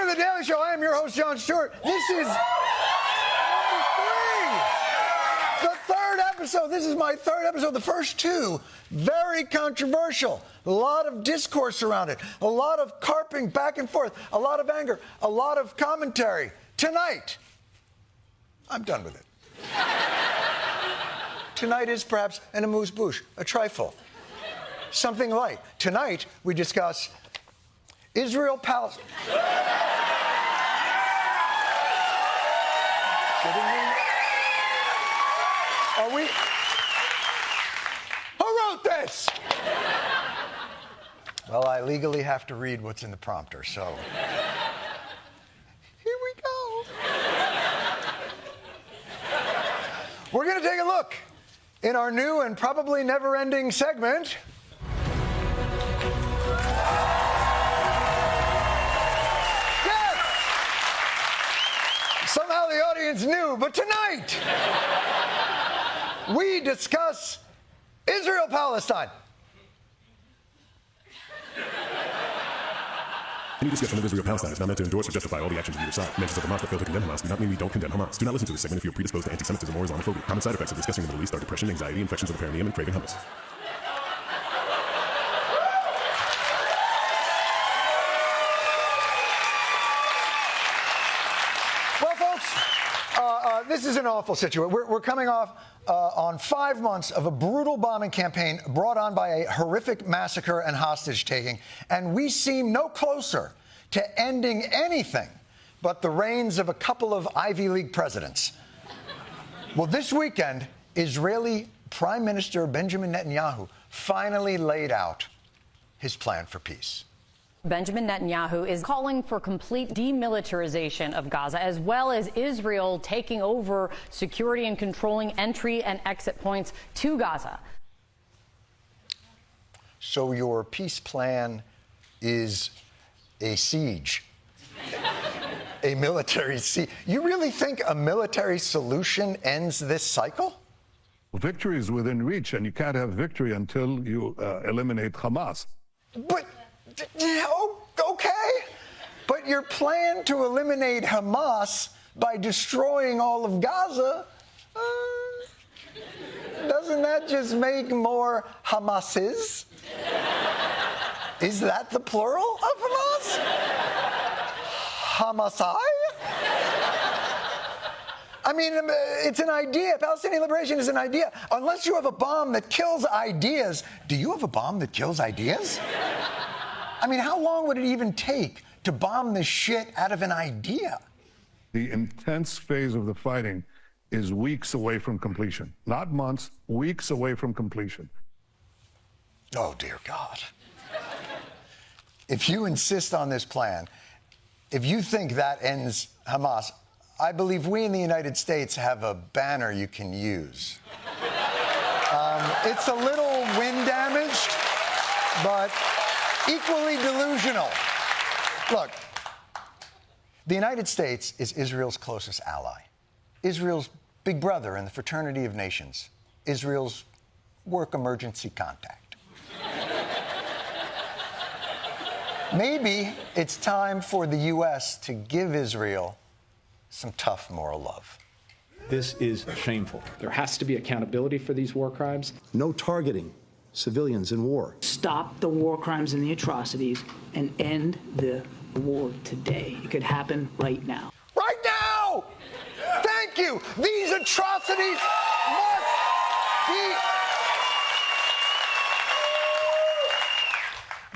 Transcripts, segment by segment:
to The Daily Show. I am your host, Jon Stewart. This is number 3. The third episode. This is my third episode. The first two, very controversial. A lot of discourse around it. A lot of carping back and forth. A lot of anger. A lot of commentary. Tonight, I'm done with it. Tonight is perhaps an amuse-bouche, a trifle. Something light. Tonight, we discuss Israel-Palestine. Are we? Who wrote this? Well, I legally have to read what's in the prompter, so here we go. We're going to take a look in our new and probably never-ending segment. Yes! Somehow the audience knew, but tonight we discuss Israel-Palestine. Any discussion of Israel-Palestine is not meant to endorse or justify all the actions of either side. Mentions of Hamas that fail to condemn Hamas do not mean we don't condemn Hamas. Do not listen to this segment if you're predisposed to anti-Semitism or Islamophobia. Common side effects of discussing the Middle East are depression, anxiety, infections of the perineum, and craving hummus. Well, folks, this is an awful situation. We're coming off on 5 months of a brutal bombing campaign brought on by a horrific massacre and hostage-taking, and we seem no closer to ending anything but the reigns of a couple of Ivy League presidents. Well, this weekend, Israeli Prime Minister Benjamin Netanyahu finally laid out his plan for peace. Benjamin Netanyahu is calling for complete demilitarization of Gaza, as well as Israel taking over security and controlling entry and exit points to Gaza. So your peace plan is a siege, a military siege. You really think a military solution ends this cycle? Victory is within reach, and you can't have victory until you eliminate Hamas. But, okay. But your plan to eliminate Hamas by destroying all of Gaza, doesn't that just make more Hamases? Is that the plural of Hamas? Hamasai? I mean, it's an idea. Palestinian liberation is an idea. Unless you have a bomb that kills ideas. Do you have a bomb that kills ideas? I mean, how long would it even take to bomb this shit out of an idea? The intense phase of the fighting is weeks away from completion. Not months, weeks away from completion. Oh, dear God. If you insist on this plan, if you think that ends Hamas, I believe we in the United States have a banner you can use. It's a little wind damaged, but equally delusional. Look, the United States is Israel's closest ally, Israel's big brother in the fraternity of nations, Israel's work emergency contact. Maybe it's time for the U.S. to give Israel some tough moral love. This is shameful. There has to be accountability for these war crimes. No targeting civilians in war. Stop the war crimes and the atrocities and end the war today. It could happen right now. Right now! Thank you! These atrocities must be...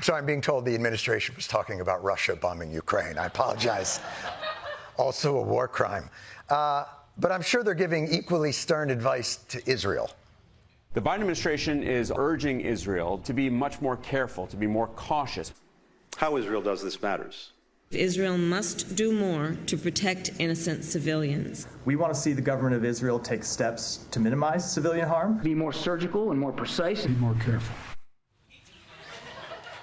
Sorry, I'm being told the administration was talking about Russia bombing Ukraine. I apologize. Also a war crime. But I'm sure they're giving equally stern advice to Israel. The Biden administration is urging Israel to be much more careful, to be more cautious. How Israel does this matters. Israel must do more to protect innocent civilians. We want to see the government of Israel take steps to minimize civilian harm. Be more surgical and more precise. Be more careful.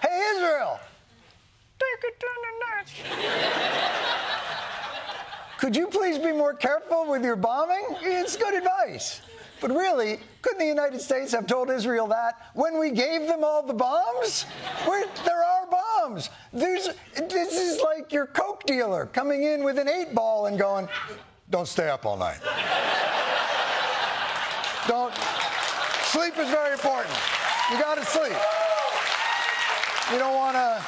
Hey, Israel! Take it to the nuts. Could you please be more careful with your bombing? It's good advice. But really, couldn't the United States have told Israel that when we gave them all the bombs? There are bombs. comes. This is like your Coke dealer coming in with an 8-ball and going, don't stay up all night. Don't. Sleep is very important. You got to sleep. You don't want to.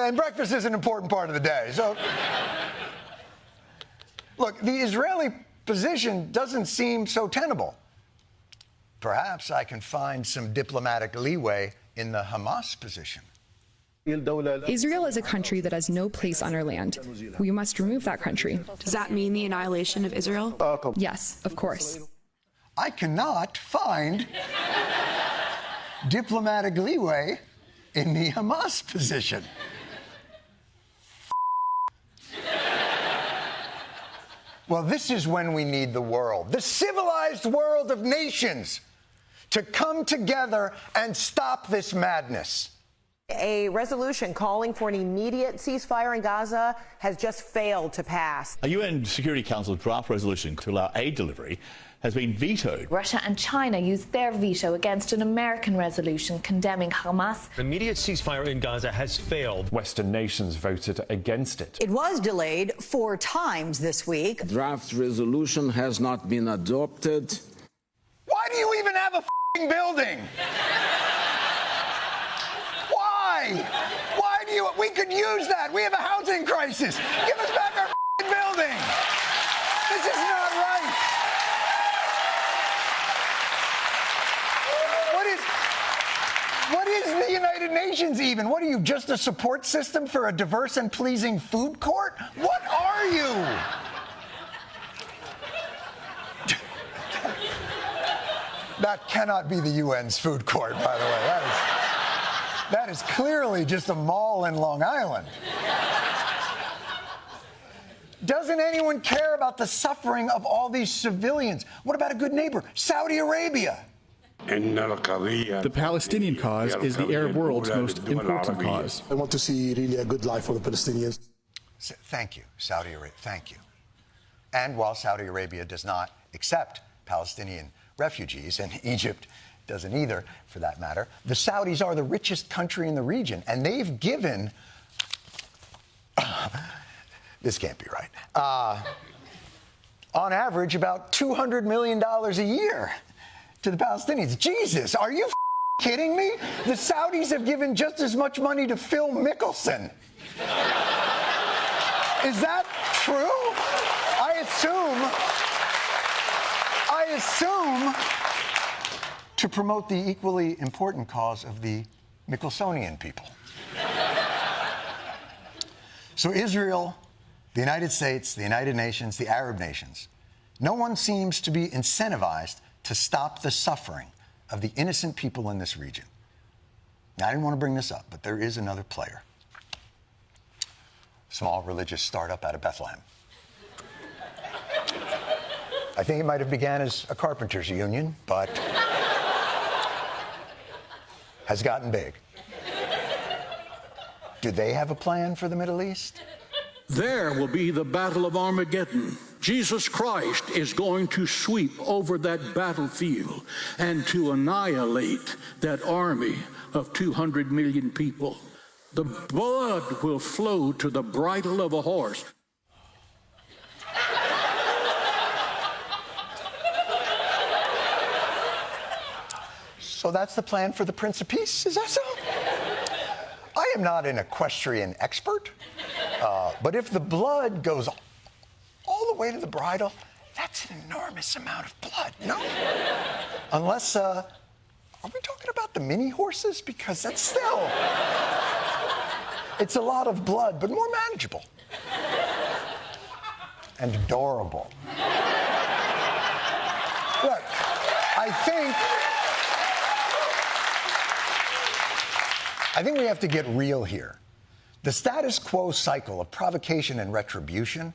And breakfast is an important part of the day. So, look, the Israeli position doesn't seem so tenable. Perhaps I can find some diplomatic leeway in the Hamas position. Israel is a country that has no place on our land. We must remove that country. Does that mean the annihilation of Israel? Yes, of course. I cannot find diplomatic leeway in the Hamas position. Well, this is when we need the world, the civilized world of nations, to come together and stop this madness. A resolution calling for an immediate ceasefire in Gaza has just failed to pass. A UN Security Council draft resolution to allow aid delivery has been vetoed. Russia and China used their veto against an American resolution condemning Hamas. An immediate ceasefire in Gaza has failed. Western nations voted against it. It was delayed 4 times this week. Draft resolution has not been adopted. Why do you even have a f***ing building? Why? Why do you? We could use that. We have a housing crisis. Give us back our f***ing building. This is not right. What is the United Nations even? What are you, just a support system for a diverse and pleasing food court? What are you? That cannot be the UN's food court, by the way. That is clearly just a mall in Long Island. Doesn't anyone care about the suffering of all these civilians? What about a good neighbor, Saudi Arabia? The Palestinian cause is the Arab world's most important cause. I want to see really a good life for the Palestinians. Thank you, Saudi Arabia. Thank you. And while Saudi Arabia does not accept Palestinian refugees, and Egypt doesn't either, for that matter, the Saudis are the richest country in the region, and they've given... this can't be right. On average, about $200 million a year to the Palestinians. Jesus, are you kidding me? The Saudis have given just as much money to Phil Mickelson. Is that true? I assume to promote the equally important cause of the Mickelsonian people. So Israel, the United States, the United Nations, the Arab nations, no one seems to be incentivized to stop the suffering of the innocent people in this region. Now, I didn't want to bring this up, but there is another player. Small religious startup out of Bethlehem. I think it might have began as a carpenters union, but has gotten big. Do they have a plan for the Middle East? There will be the Battle of Armageddon. Jesus Christ is going to sweep over that battlefield and to annihilate that army of 200 million people. The blood will flow to the bridle of a horse. So that's the plan for the Prince of Peace? Is that so? I am not an equestrian expert, but if the blood goes all the way to the bridle, that's an enormous amount of blood, no? Unless, are we talking about the mini horses? Because that's still, it's a lot of blood, but more manageable. And adorable. Look, I think we have to get real here. The status quo cycle of provocation and retribution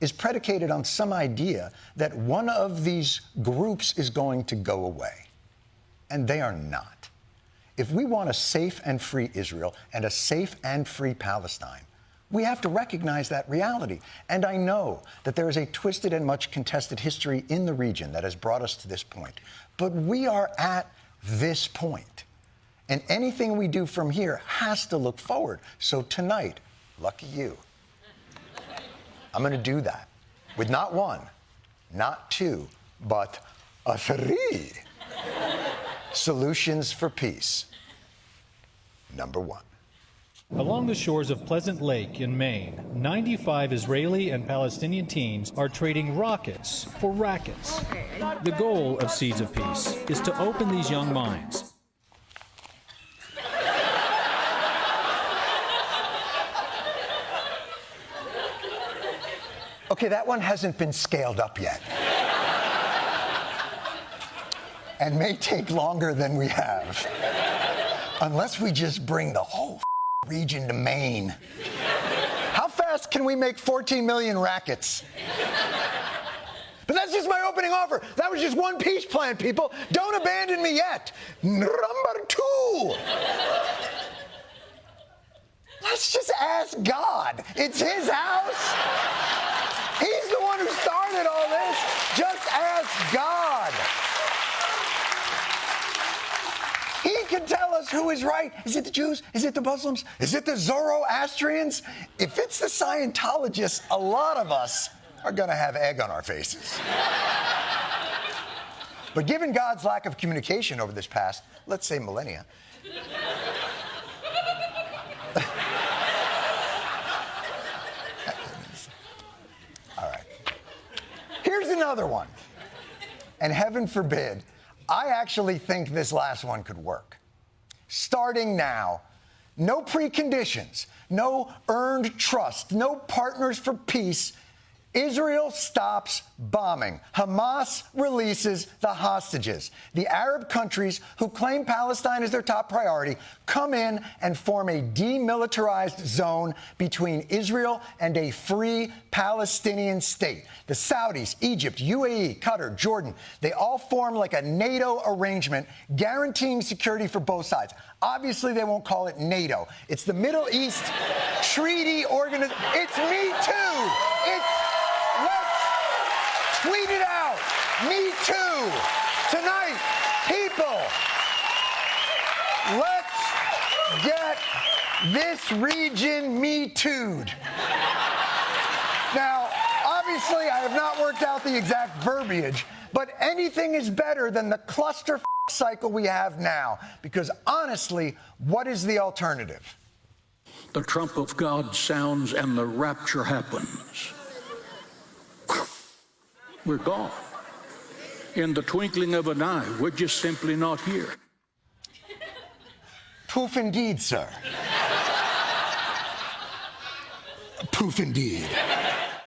is predicated on some idea that one of these groups is going to go away. And they are not. If we want a safe and free Israel and a safe and free Palestine, we have to recognize that reality. And I know that there is a twisted and much contested history in the region that has brought us to this point. But we are at this point. And anything we do from here has to look forward. So tonight, lucky you, I'm going to do that with not one, not two, but three solutions for peace. Number one. Along the shores of Pleasant Lake in Maine, 95 Israeli and Palestinian teens are trading rockets for rackets. The goal of Seeds of Peace is to open these young minds. Okay, that one hasn't been scaled up yet. And may take longer than we have. Unless we just bring the whole region to Maine. How fast can we make 14 million rackets? But that's just my opening offer. That was just one peace plan, people. Don't abandon me yet. Number two. Let's just ask God. It's his house. He's the one who started all this. Just ask God. He can tell us who is right. Is it the Jews? Is it the Muslims? Is it the Zoroastrians? If it's the Scientologists, a lot of us are going to have egg on our faces. But given God's lack of communication over this past, let's say, millennia, all right. Here's another one. And heaven forbid, I actually think this last one could work. Starting now, no preconditions, no earned trust, no partners for peace. Israel stops bombing. Hamas releases the hostages. The Arab countries who claim Palestine as their top priority come in and form a demilitarized zone between Israel and a free Palestinian state. The Saudis, Egypt, UAE, Qatar, Jordan, they all form like a NATO arrangement guaranteeing security for both sides. Obviously, they won't call it NATO. It's the Middle East Treaty Organization. It's Me Too. Let's tweet it out. Me Too. Tonight, people, let's get this region Me Too'd. Now, obviously, I have not worked out the exact verbiage, but anything is better than the cluster cycle we have now. Because honestly, what is the alternative? The trump of God sounds and the rapture happens. We're gone. In the twinkling of an eye, we're just simply not here. Poof indeed, sir. Poof indeed.